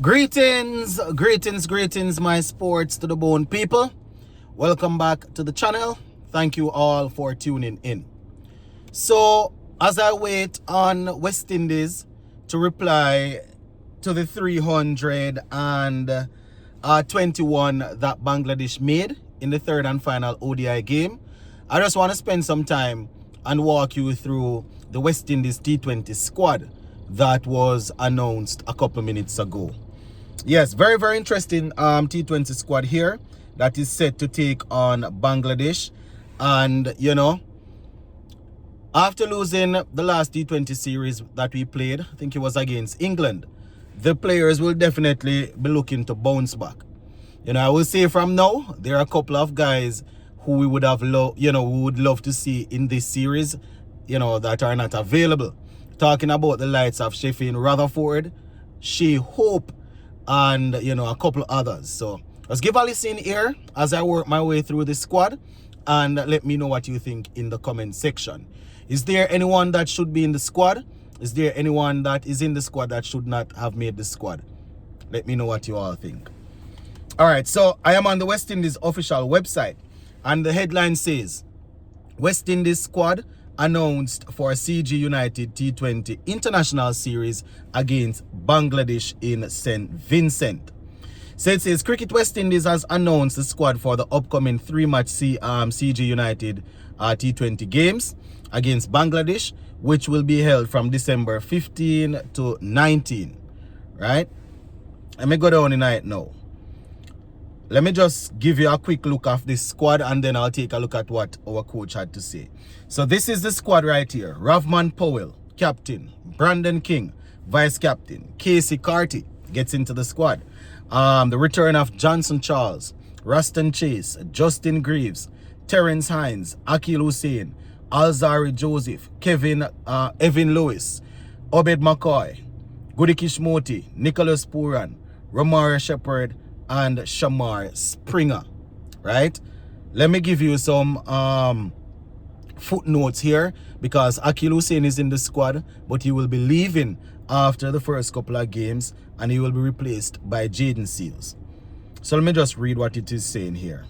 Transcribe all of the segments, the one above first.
Greetings, my sports to the bone people. Welcome back to the channel. Thank you all for tuning in. So, as I wait on West Indies to reply to the 321 that Bangladesh made in the third and final ODI game, I just want to spend some time and walk you through the West Indies T20 squad that was announced a couple minutes ago. Yes, very interesting T20 squad here that is set to take on Bangladesh. And, after losing the last T20 series that we played, I think it was against England, the players will definitely be looking to bounce back. I will say from now, there are a couple of guys who we would have would love to see in this series, that are not available. Talking about the likes of Sheffield Rutherford, Shea Hope, and a couple others. So let's give a listen here as I work my way through the squad, and let me know what you think in the comment section. Is there anyone that should be in the squad? Is there anyone that is in the squad that should not have made the squad? Let me know what you all think. All right, so I am on the West Indies official website, and the headline says West Indies squad announced for CG United T20 International Series against Bangladesh in St. Vincent. So it says Cricket West Indies has announced the squad for the upcoming three-match CG United T20 games against Bangladesh, which will be held from December 15 to 19. Right? Let me go down tonight now. Let me just give you a quick look of this squad, and then I'll take a look at what our coach had to say. So this is the squad right here. Ravman Powell, captain. Brandon King, vice captain. Casey Carty gets into the squad. The return of Johnson Charles, Ruston Chase, Justin Greaves, Terence Hines, Akil Hussain, Alzari Joseph, Evan Lewis, Obed McCoy, Gudikish Moti, Nicholas Pooran, Romara Shepherd, and Shamar Springer. Right? Let me give you some footnotes here, because Akil Hussain is in the squad, but he will be leaving after the first couple of games, and he will be replaced by Jaden Seals. So let me just read what it is saying here.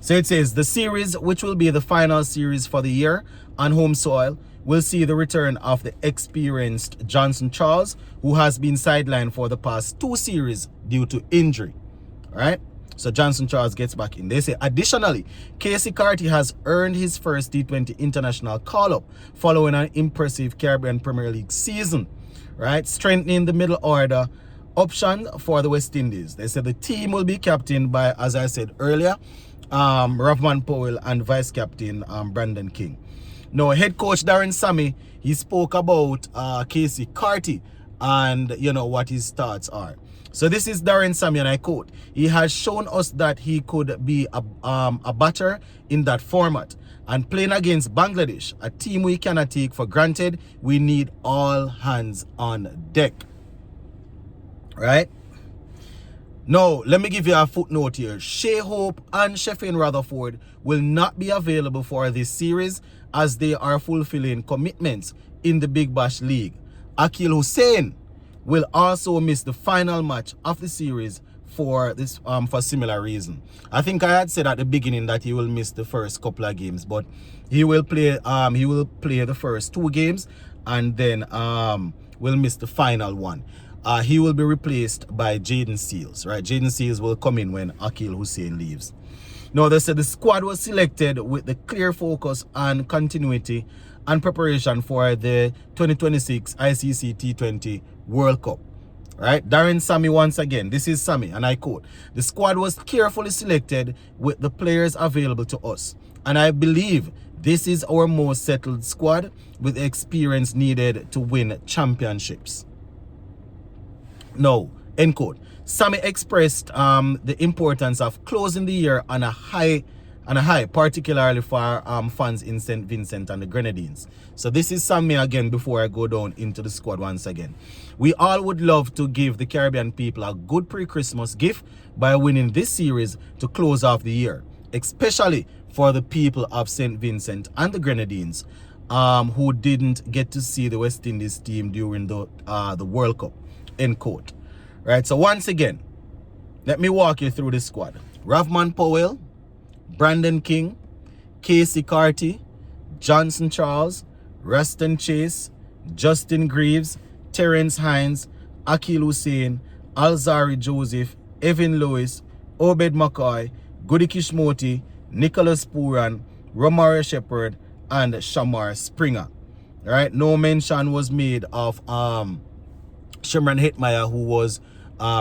So it says, the series, which will be the final series for the year on home soil, will see the return of the experienced Johnson Charles, who has been sidelined for the past two series due to injury. All right? So Johnson Charles gets back in. They say, additionally, Casey Carty has earned his first T20 international call-up following an impressive Caribbean Premier League season, right? Strengthening the middle order option for the West Indies. They said the team will be captained by, as I said earlier, Ravman Powell and vice captain Brandon King. Now, head coach Darren Sammy, he spoke about Casey Carty and, what his thoughts are. So this is Darren Sammy, and I quote, he has shown us that he could be a batter in that format. And playing against Bangladesh, a team we cannot take for granted, we need all hands on deck. Right? Now, let me give you a footnote here. Shea Hope and Sheffield Rutherford will not be available for this series as they are fulfilling commitments in the Big Bash League. Akil Hussain will also miss the final match of the series for this for similar reason. I think I had said at the beginning that he will miss the first couple of games, but he will play the first two games, and then will miss the final one. He will be replaced by Jaden Seals, right? Jaden Seals will come in when Akil Hussain leaves. Now, they said the squad was selected with the clear focus on continuity and preparation for the 2026 ICC T20 World Cup, right? Darren Sammy once again, this is Sammy, and I quote, the squad was carefully selected with the players available to us, and I believe this is our most settled squad with the experience needed to win championships. No, end quote. Sammy expressed the importance of closing the year on a high, particularly for fans in St. Vincent and the Grenadines. So this is Sammy again before I go down into the squad once again. We all would love to give the Caribbean people a good pre-Christmas gift by winning this series to close off the year, especially for the people of St. Vincent and the Grenadines who didn't get to see the West Indies team during the World Cup. end quote. Right, so once again, let me walk you through the squad. Ravman Powell, Brandon King, Casey Carty, Johnson Charles, Ruston Chase, Justin Greaves, Terrence Hines, Akil Hussein, Alzari Joseph, Evan Lewis, Obed McCoy, Goody Kishmoti, Nicholas Pooran, Romare Shepherd, and Shamar Springer. Right? No mention was made of Shimron Hetmeyer, who was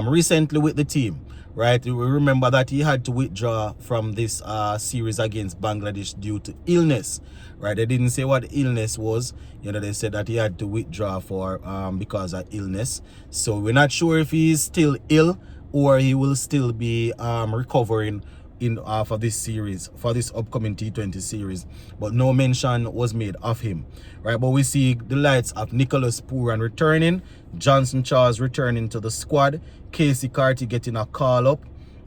recently with the team. Right? We remember that he had to withdraw from this series against Bangladesh due to illness. Right? They didn't say what illness was. You know, they said that he had to withdraw for because of illness. So we're not sure if he's still ill or he will still be recovering in for this series, for this upcoming T20 series, but no mention was made of him. Right? But we see the lights of Nicholas Pooran returning, Johnson Charles returning to the squad, Casey Carty getting a call up,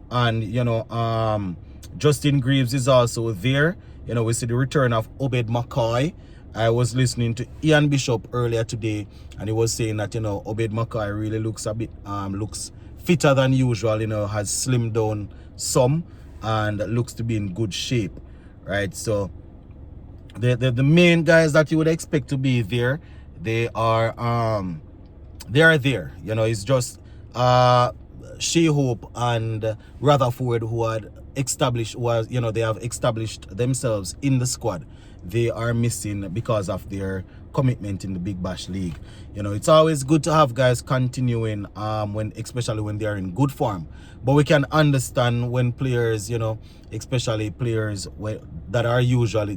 and you know, Justin Greaves is also there. You know, we see the return of Obed McCoy. I was listening to Ian Bishop earlier today, and he was saying that, you know, Obed McCoy really looks a bit looks fitter than usual, you know, has slimmed down some and looks to be in good shape. Right? So the main guys that you would expect to be there, they are there. You know, it's just She-Hope and Rutherford who had established, was, you know, they have established themselves in the squad. They are missing because of their commitment in the Big Bash League. You know, it's always good to have guys continuing especially when they are in good form. But we can understand when players, you know, especially players that are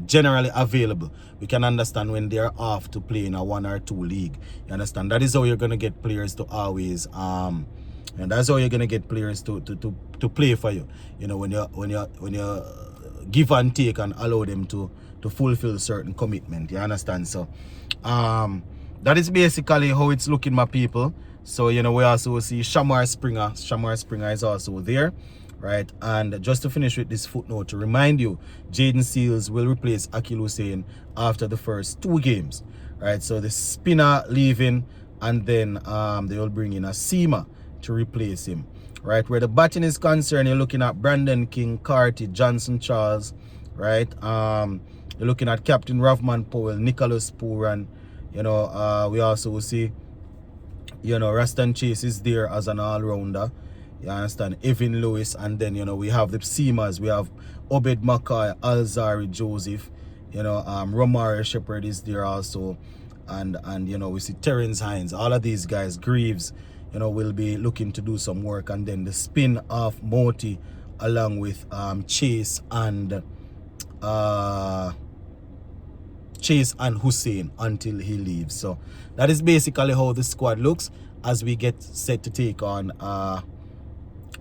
generally available, we can understand when they're off to play in a 1 or 2 league. You understand? That is how you're gonna get players to always and that's how you're gonna get players to play for you. You know, when you give and take and allow them to fulfill certain commitment. You understand? So that is basically how it's looking, my people. So, you know, we also see Shamar Springer. Shamar Springer is also there. Right? And just to finish with this footnote, to remind you, Jaden Seals will replace Akil Hussein after the first 2 games. Right? So the spinner leaving, and then they will bring in a seamer to replace him. Right? Where the batting is concerned, you're looking at Brandon King, Carty, Johnson Charles. Right? You're looking at Captain Ravman Powell, Nicholas Pooran. You know, we also see, you know, Ruston Chase is there as an all-rounder. You understand? Evan Lewis, and then, you know, we have the seamers. We have Obed McCoy, Alzari Joseph. You know, Romare Shepherd is there also, and you know, we see Terrence Hines. All of these guys, Greaves, you know, will be looking to do some work, and then the spin of Moti along with Chase and Hussein until he leaves. So that is basically how the squad looks as we get set to take on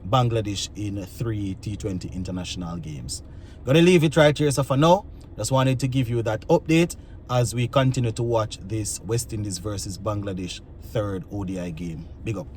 Bangladesh in 3 T20 international games. Gonna leave it right here. So for now, just wanted to give you that update as we continue to watch this West Indies versus Bangladesh 3rd ODI game. Big up.